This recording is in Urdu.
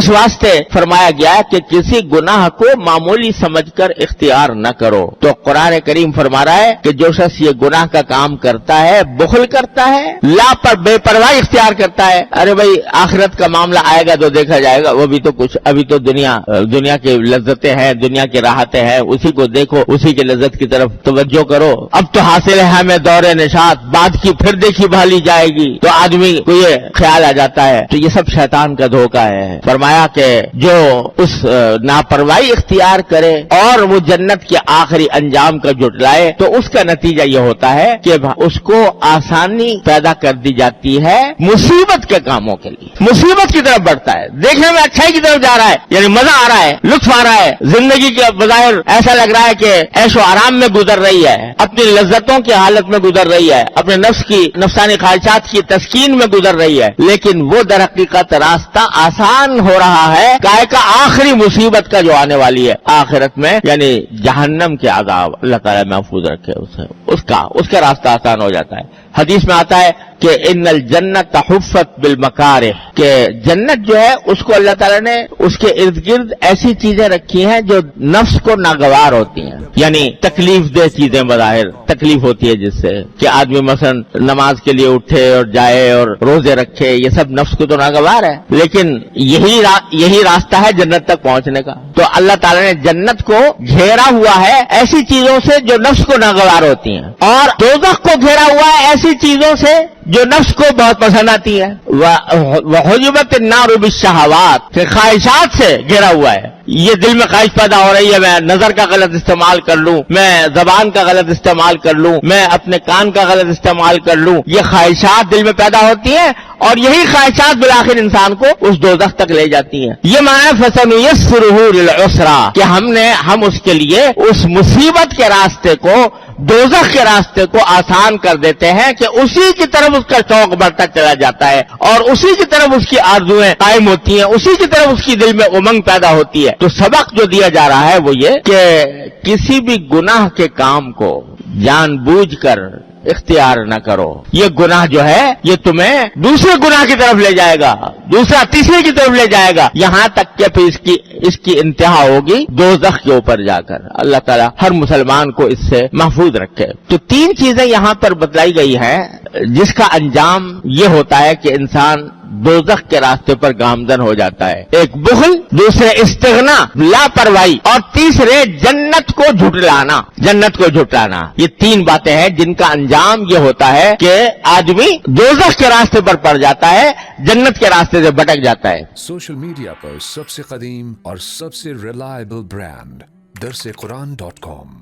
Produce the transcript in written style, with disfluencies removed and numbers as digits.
اس واسطے فرمایا گیا کہ کسی گناہ کو معمولی سمجھ کر اختیار نہ کرو. تو قرآن کریم فرما رہا ہے کہ جو شخص یہ گناہ کا کام کرتا ہے، بخل کرتا ہے، بے پرواہی اختیار کرتا ہے، ارے بھائی آخرت کا معاملہ آئے گا تو دیکھا جائے گا، وہ بھی تو کچھ، ابھی تو دنیا کی لذتیں ہیں، دنیا کی راحتیں ہیں، اسی کو دیکھو، اسی کی لذت کی طرف توجہ کرو. اب تو حاصل ہے ہمیں دور نشاط، بعد کی پھر دیکھی بھالی جائے گی، تو آدمی کو یہ خیال آ جاتا ہے. تو یہ سب شیطان کا دھوکہ ہے. فرمایا کہ جو اس ناپرواہی اختیار کرے اور وہ جنت کے آخری انجام کا جھٹلائے، تو اس کا نتیجہ یہ ہوتا ہے کہ اس کو آسانی پیدا کر دی جاتی ہے مصیبت کے کاموں کے لیے، مصیبت کی طرف بڑھتا ہے. دیکھنے میں اچھائی کی طرف جا رہا ہے، یعنی مزہ آ رہا ہے، لطف آ رہا ہے، زندگی کے بظاہر ایسا لگ رہا ہے کہ عیش و آرام میں گزر رہی ہے، اپنی لذتوں کی حالت میں گزر رہی ہے، اپنے نفسانی خواہشات کی تسکین میں گزر رہی ہے، لیکن وہ در حقیقت راستہ آسان ہو رہا ہے کائے کا آخری مصیبت کا جو آنے والی ہے آخرت میں، یعنی جہنم کے عذاب. اللہ تعالیٰ محفوظ رکھے اسے، اس کا راستہ آسان ہو جاتا ہے. حدیث میں آتا ہے کہ ان الجنت حفت بالمکارہ، کہ جنت جو ہے اس کو اللہ تعالیٰ نے اس کے ارد گرد ایسی چیزیں رکھی ہیں جو نفس کو ناگوار ہوتی ہیں، یعنی تکلیف دہ چیزیں، بظاہر تکلیف ہوتی ہے جس سے کہ آدمی مثلا نماز کے لیے اٹھے اور جائے اور روزے رکھے، یہ سب نفس کو تو ناگوار ہے، لیکن یہی راستہ ہے جنت تک پہنچنے کا. تو اللہ تعالیٰ نے جنت کو گھیرا ہوا ہے ایسی چیزوں سے جو نفس کو ناگوار ہوتی ہیں، اور دوزخ کو گھیرا ہوا ہے ایسی چیزوں سے جو نفس کو بہت پسند آتی ہے. وحجبت النار بالشہوات، کہ خواہشات سے گھیرا ہوا ہے. یہ دل میں خواہش پیدا ہو رہی ہے، میں نظر کا غلط استعمال کر لوں، میں زبان کا غلط استعمال کر لوں، میں اپنے کان کا غلط استعمال کر لوں، یہ خواہشات دل میں پیدا ہوتی ہیں، اور یہی خواہشات بالآخر انسان کو اس دوزخ تک لے جاتی ہیں. یہ معنی فَسَنُيَسِّرُهُ لِلْعُسْرَىٰ، کہ ہم اس کے لیے اس مصیبت کے راستے کو، دوزخ کے راستے کو آسان کر دیتے ہیں کہ اسی کی طرف اس کا شوق بڑھتا چلا جاتا ہے، اور اسی کی طرف اس کی آرزویں قائم ہوتی ہیں، اسی کی طرف اس کی دل میں امنگ پیدا ہوتی ہے. تو سبق جو دیا جا رہا ہے وہ یہ کہ کسی بھی گناہ کے کام کو جان بوجھ کر اختیار نہ کرو. یہ گناہ جو ہے یہ تمہیں دوسرے گناہ کی طرف لے جائے گا، دوسرا تیسرے کی طرف لے جائے گا، یہاں تک کہ پھر اس کی انتہا ہوگی دوزخ کے اوپر جا کر. اللہ تعالیٰ ہر مسلمان کو اس سے محفوظ رکھے. تو 3 چیزیں یہاں پر بتلائی گئی ہیں جس کا انجام یہ ہوتا ہے کہ انسان دوزخ کے راستے پر گامزن ہو جاتا ہے. ایک بخل، دوسرے استغنا، لاپرواہی، اور تیسرے جنت کو جھٹلانا. یہ 3 باتیں ہیں جن کا انجام یہ ہوتا ہے کہ آدمی دوزخ کے راستے پر پڑ جاتا ہے، جنت کے راستے سے بھٹک جاتا ہے. سوشل میڈیا پر سب سے قدیم اور سب سے ریلائبل برانڈ درسقرآن.com